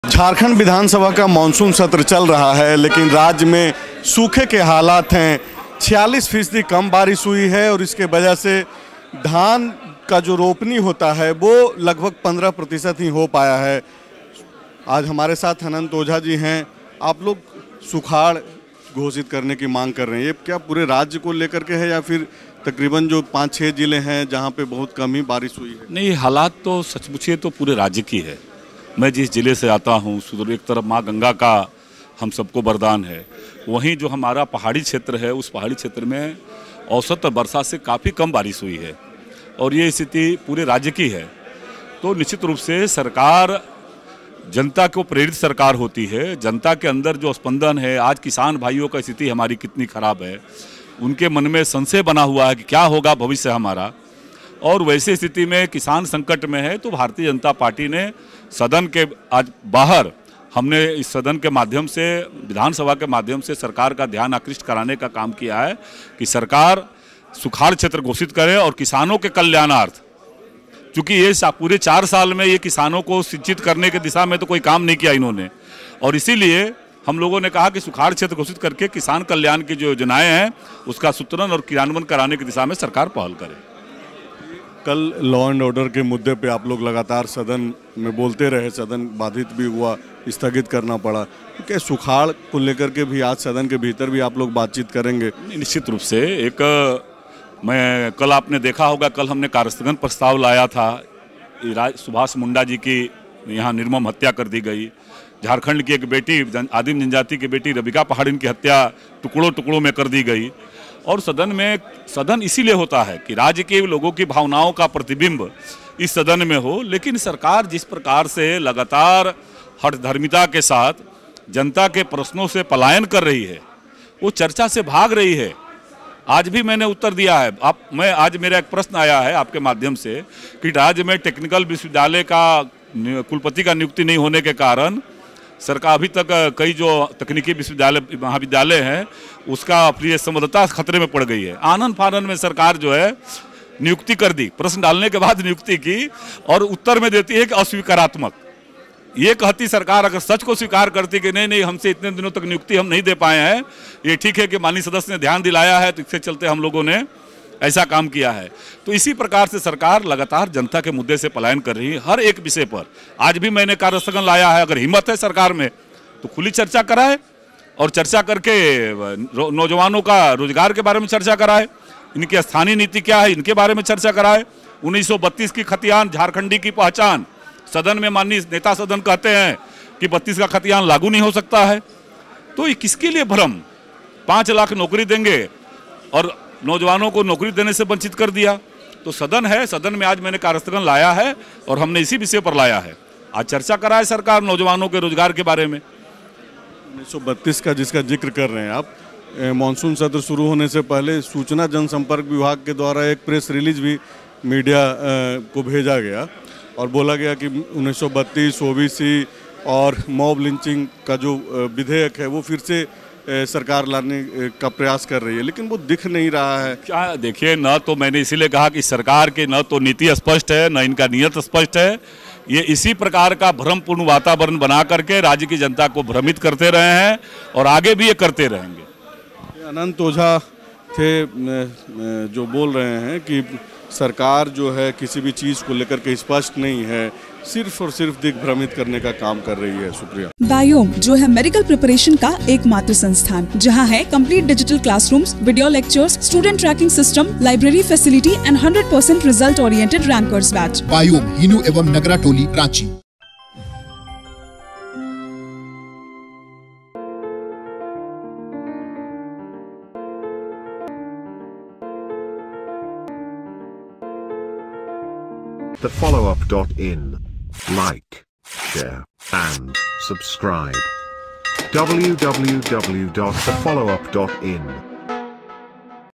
झारखंड विधानसभा का मानसून सत्र चल रहा है, लेकिन राज्य में सूखे के हालात हैं। 46% कम बारिश हुई है और इसके वजह से धान का जो रोपनी होता है वो लगभग 15% ही हो पाया है। आज हमारे साथ अनंत ओझा जी हैं। आप लोग सुखाड़ घोषित करने की मांग कर रहे हैं, ये क्या पूरे राज्य को लेकर के है या फिर तकरीबन जो 5-6 जिले हैं जहां पे बहुत कम ही बारिश हुई है? नहीं, हालात तो सचमुच तो पूरे राज्य की है। मैं जिस जिले से आता हूँ, एक तरफ माँ गंगा का हम सबको वरदान है, वहीं जो हमारा पहाड़ी क्षेत्र है, उस पहाड़ी क्षेत्र में औसत वर्षा से काफ़ी कम बारिश हुई है और ये स्थिति पूरे राज्य की है। तो निश्चित रूप से सरकार जनता को प्रेरित सरकार होती है। जनता के अंदर जो स्पंदन है, आज किसान भाइयों का स्थिति हमारी कितनी खराब है, उनके मन में संशय बना हुआ है कि क्या होगा भविष्य हमारा, और वैसी स्थिति में किसान संकट में है। तो भारतीय जनता पार्टी ने सदन के आज बाहर हमने इस सदन के माध्यम से, विधानसभा के माध्यम से सरकार का ध्यान आकृष्ट कराने का काम किया है कि सरकार सुखाड़ क्षेत्र घोषित करे और किसानों के कल्याणार्थ, क्योंकि ये पूरे 4 साल में ये किसानों को सिंचित करने के दिशा में तो कोई काम नहीं किया इन्होंने, और इसीलिए हम लोगों ने कहा कि सुखाड़ क्षेत्र घोषित करके किसान कल्याण की जो योजनाएं हैं उसका सूत्रण और क्रियान्वयन कराने की दिशा में सरकार पहल करे। कल लॉ एंड ऑर्डर के मुद्दे पे आप लोग लगातार सदन में बोलते रहे, सदन बाधित भी हुआ, स्थगित करना पड़ा। तो क्या सुखाड़ को लेकर के भी आज सदन के भीतर भी आप लोग बातचीत करेंगे? निश्चित रूप से मैं कल आपने देखा होगा, कल हमने कार्यस्थगन प्रस्ताव लाया था। सुभाष मुंडा जी की यहाँ निर्मम हत्या कर दी गई। झारखंड की एक बेटी, आदिम जनजाति की बेटी रबिका पहाड़िन की हत्या टुकड़ों टुकड़ों में कर दी गई। और सदन इसीलिए होता है कि राज्य के लोगों की भावनाओं का प्रतिबिंब इस सदन में हो। लेकिन सरकार जिस प्रकार से लगातार हठधर्मिता के साथ जनता के प्रश्नों से पलायन कर रही है, वो चर्चा से भाग रही है। आज भी मैंने उत्तर दिया है। आज मेरा एक प्रश्न आया है आपके माध्यम से कि राज्य में टेक्निकल विश्वविद्यालय का कुलपति का नियुक्ति नहीं होने के कारण सरकार अभी तक कई जो तकनीकी विश्वविद्यालय महाविद्यालय हैं उसका प्रिय संबद्धता खतरे में पड़ गई है। आनन फानन में सरकार जो है नियुक्ति कर दी, प्रश्न डालने के बाद नियुक्ति की और उत्तर में देती है कि अस्वीकारात्मक। ये कहती सरकार अगर सच को स्वीकार करती कि नहीं हमसे इतने दिनों तक नियुक्ति हम नहीं दे पाए हैं, ये ठीक है कि माननीय सदस्य ने ध्यान दिलाया है तो इसके चलते हम लोगों ने ऐसा काम किया है। तो इसी प्रकार से सरकार लगातार जनता के मुद्दे से पलायन कर रही है हर एक विषय पर। आज भी मैंने कार्यस्थगन लाया है। अगर हिम्मत है सरकार में तो खुली चर्चा कराए और चर्चा करके नौजवानों का रोजगार के बारे में चर्चा कराए, इनकी स्थानीय नीति क्या है इनके बारे में चर्चा कराए। 1932 की खतियान झारखंडी की पहचान, सदन में माननीय नेता सदन कहते हैं कि 32 का खतियान लागू नहीं हो सकता है। तो ये किसके लिए भ्रम? 5 लाख नौकरी देंगे और नौजवानों को नौकरी देने से वंचित कर दिया। तो सदन है, सदन में आज मैंने कार्यस्थगन लाया है और हमने इसी विषय पर लाया है। आज चर्चा कराए सरकार नौजवानों के रोजगार के बारे में। 1932 का जिसका जिक्र कर रहे हैं आप, मानसून सत्र शुरू होने से पहले सूचना जनसंपर्क विभाग के द्वारा एक प्रेस रिलीज भी मीडिया को भेजा गया और बोला गया कि 1932 ओबीसी और मॉब लिंचिंग का जो विधेयक है वो फिर से सरकार लाने का प्रयास कर रही है, लेकिन वो दिख नहीं रहा है। क्या देखिए, न तो मैंने इसीलिए कहा कि सरकार के न तो नीति स्पष्ट है न इनका नियत स्पष्ट है। ये इसी प्रकार का भ्रमपूर्ण वातावरण बना करके राज्य की जनता को भ्रमित करते रहे हैं और आगे भी ये करते रहेंगे। अनंत ओझा थे जो बोल रहे हैं कि सरकार जो है किसी भी चीज़ को लेकर के स्पष्ट नहीं है, सिर्फ और सिर्फ दिग्भ्रमित करने का काम कर रही है। शुक्रिया। बायोम जो है मेडिकल प्रिपरेशन का एकमात्र संस्थान जहां है complete digital classrooms, video lectures, student tracking system, library facility and 100% result oriented rankers batch. Biome Hinoo एवं नगरा टोली, Ranchi. thefollowup.in. Like, share, and subscribe. www.thefollowup.in